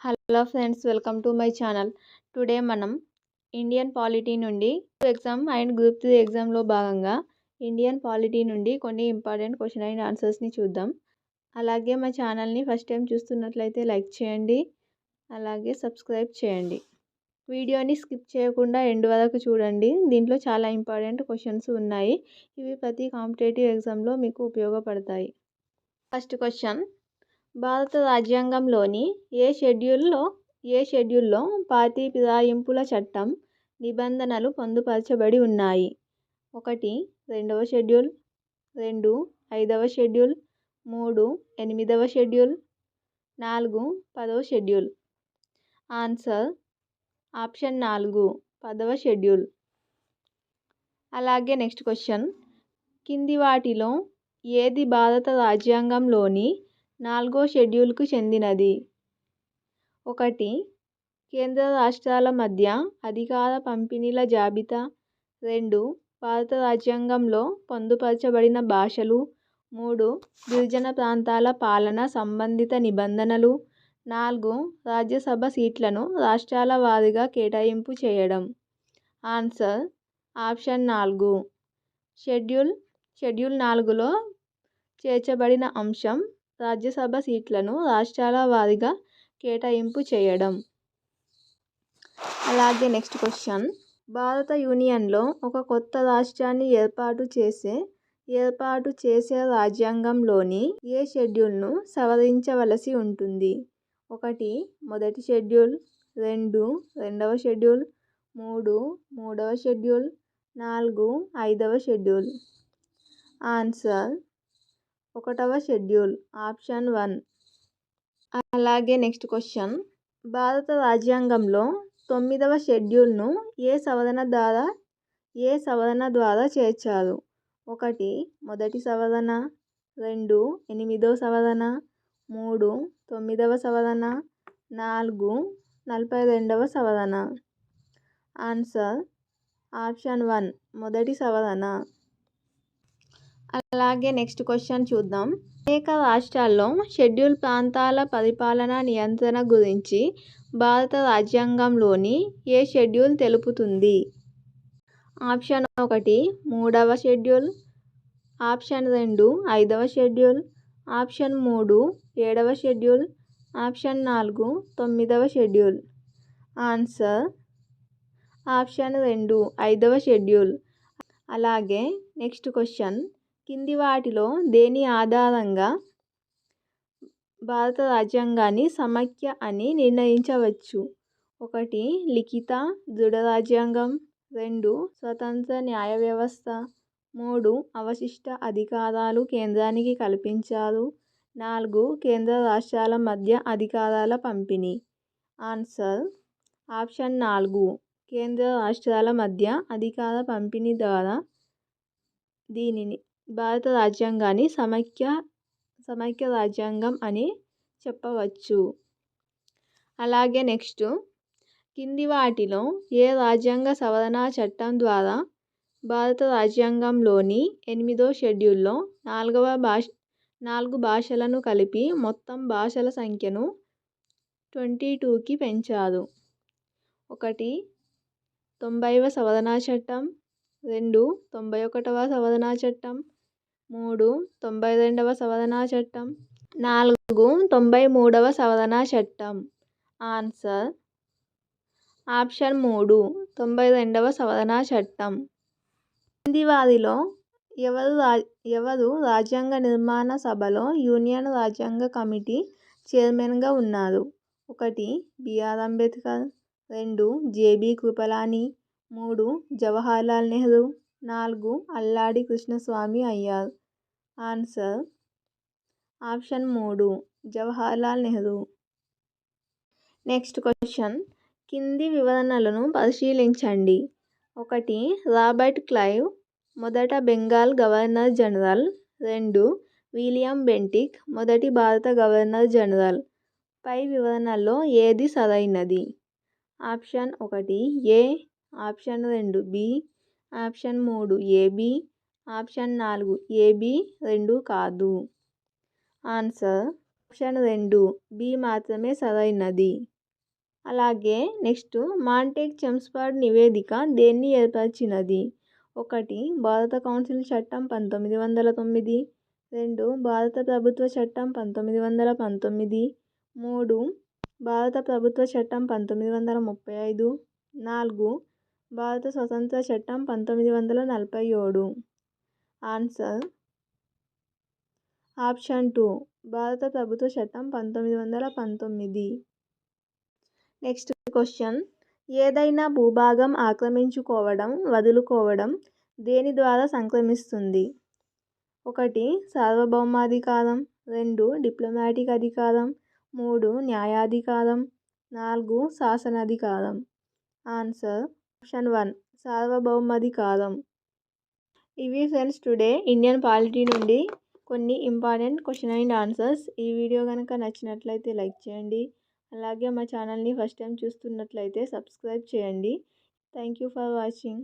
Hello friends, welcome to my channel. Today మనం Indian polity నుండి exam and group 3 ఎగ్జామ్లో భాగంగా ఇండియన్ పాలిటీ నుండి కొన్ని ఇంపార్టెంట్ క్వశ్చన్ అండ్ ఆన్సర్స్ని చూద్దాం. అలాగే మా ఛానల్ని ఫస్ట్ టైం చూస్తున్నట్లయితే లైక్ చేయండి, అలాగే సబ్స్క్రైబ్ చేయండి. వీడియోని స్కిప్ చేయకుండా ఎండ్ వరకు చూడండి. దీంట్లో చాలా ఇంపార్టెంట్ క్వశ్చన్స్ ఉన్నాయి. ఇవి ప్రతి కాంపిటేటివ్ ఎగ్జామ్లో మీకు ఉపయోగపడతాయి. ఫస్ట్ క్వశ్చన్: భారత రాజ్యాంగంలోని ఏ షెడ్యూల్లో పార్టీ ఫిరాయింపుల చట్టం నిబంధనలు పొందుపరచబడి ఉన్నాయి? 1. 2వ షెడ్యూల్, 2. 5వ షెడ్యూల్, 3. 8వ షెడ్యూల్, 4. 10వ షెడ్యూల్. ఆన్సర్ ఆప్షన్ 4, 10వ షెడ్యూల్. అలాగే నెక్స్ట్ క్వశ్చన్: కింది వాటిలో ఏది భారత రాజ్యాంగంలోని 4వ షెడ్యూల్కు చెందినది? 1. కేంద్ర రాష్ట్రాల మధ్య అధికార పంపిణీల జాబితా, 2. భారత రాజ్యాంగంలో పొందుపరచబడిన భాషలు, 3. గిరిజన ప్రాంతాల పాలన సంబంధిత నిబంధనలు, 4. రాజ్యసభ సీట్లను రాష్ట్రాల వారీగా కేటాయింపు చేయడం. Answer option 4. షెడ్యూల్ 4లో చేర్చబడిన అంశం రాజ్యసభ సీట్లను రాష్ట్రాల వారీగా కేటాయింపు చేయడం. అలాగే నెక్స్ట్ క్వశ్చన్: భారత యూనియన్లో ఒక కొత్త రాష్ట్రాన్ని ఏర్పాటు చేసే రాజ్యాంగంలోని ఏ షెడ్యూల్ను సవరించవలసి ఉంటుంది? 1. మొదటి షెడ్యూల్, 2. రెండవ షెడ్యూల్, 3. మూడవ షెడ్యూల్, 4. 5వ షెడ్యూల్. ఆన్సర్ 1వ షెడ్యూల్, ఆప్షన్ 1. అలాగే నెక్స్ట్ క్వశ్చన్: భారత రాజ్యాంగంలో 9వ షెడ్యూల్ను ఏ సవరణ ద్వారా చేర్చారు? 1. మొదటి సవరణ, 2. 8వ సవరణ, 3. 9వ సవరణ, 4. 42వ సవరణ. ఆన్సర్ ఆప్షన్ 1, మొదటి సవరణ. అలాగే నెక్స్ట్ క్వశ్చన్ చూద్దాం. అనేక రాష్ట్రాల్లో షెడ్యూల్ ప్రాంతాల పరిపాలనా నియంత్రణ గురించి భారత రాజ్యాంగంలోని ఏ షెడ్యూల్ తెలుపుతుంది? ఆప్షన్ 1 3వ షెడ్యూల్, ఆప్షన్ 2 5వ షెడ్యూల్, ఆప్షన్ 3 7వ షెడ్యూల్, ఆప్షన్ 4 9వ షెడ్యూల్. ఆన్సర్ ఆప్షన్ 2 5వ షెడ్యూల్. అలాగే నెక్స్ట్ క్వశ్చన్: కింది వాటిలో దేని ఆధారంగా భారత రాజ్యాంగాన్ని సమైక్య అని నిర్ణయించవచ్చు? 1. లిఖిత దృఢ రాజ్యాంగం, 2. స్వతంత్ర న్యాయ వ్యవస్థ, 3. అవశిష్ట అధికారాలు కేంద్రానికి కల్పించారు, 4. కేంద్ర రాష్ట్రాల మధ్య అధికారాల పంపిణీ. ఆన్సర్ ఆప్షన్ 4, కేంద్ర రాష్ట్రాల మధ్య అధికార పంపిణీ ద్వారా దీనిని భారత రాజ్యాంగాన్ని సమైక్య రాజ్యాంగం అని చెప్పవచ్చు. అలాగే నెక్స్ట్: కింది వాటిలో ఏ రాజ్యాంగ సవరణ చట్టం ద్వారా భారత రాజ్యాంగంలోని 8వ షెడ్యూల్లో 4 భాషలను కలిపి మొత్తం భాషల సంఖ్యను 22కి పెంచారు? 1. 90వ సవరణ చట్టం, 2. 91వ సవరణ చట్టం, 3. 92వ సవరణ చట్టం, 4. 93వ సవరణ చట్టం. ఆన్సర్ ఆప్షన్ 3, 92వ సవరణ చట్టం. కింది వారిలో ఎవరు రాజ్యాంగ నిర్మాణ సభలో యూనియన్ రాజ్యాంగ కమిటీ చైర్మన్గా ఉన్నారు? 1. B R Ambedkar, 2. J B Kripalani, 3. Jawaharlal Nehru, 4. Alladi Krishnaswami Ayyar. Answer option 3, Jawaharlal Nehru. Next question: కింది వివరణలను పరిశీలించండి. 1. రాబర్ట్ క్లైవ్ మొదట Bengal governor general, 2. William Bentinck మొదటి భారత గవర్నర్ జనరల్. పై వివరణల్లో ఏది సరైనది? Option 1 A, option 2 B, option 3 A B, option 4 A B 2 కాదు. ఆన్సర్ ఆప్షన్ 2 బి మాత్రమే సరైనది. అలాగే నెక్స్ట్ మాంటేగ్ చెమ్స్ఫర్డ్ నివేదిక దేన్ని ఏర్పరిచినది? 1 భారత కౌన్సిల్ చట్టం 1909, 2 భారత ప్రభుత్వ చట్టం 1919, 3 భారత ప్రభుత్వ చట్టం 1935, 4 భారత స్వతంత్ర చట్టం 1947. ఆన్సర్ ఆప్షన్ 2 భారత ప్రభుత్వ చట్టం 1919. నెక్స్ట్ క్వశ్చన్, ఏదైనా భూభాగం ఆక్రమించుకోవడం, వదులుకోవడం దేని ద్వారా సంక్రమిస్తుంది? 1 సార్వభౌమాధికారం, 2 డిప్లొమాటిక్ అధికారం, 3 న్యాయాధికారం, 4 శాసనాధికారం. Answer option 1 సార్వభౌమాధికారం. ఇవి ఫ్రెండ్స్ టుడే ఇండియన్ పాలిటీ నుండి కొన్ని ఇంపార్టెంట్ క్వశ్చన్ అండ్ ఆన్సర్స్. ఈ వీడియో కనుక నచ్చినట్లయితే లైక్ చేయండి. అలాగే మా ఛానల్ని ఫస్ట్ టైం చూస్తున్నట్లయితే సబ్స్క్రైబ్ చేయండి. Thank you for watching.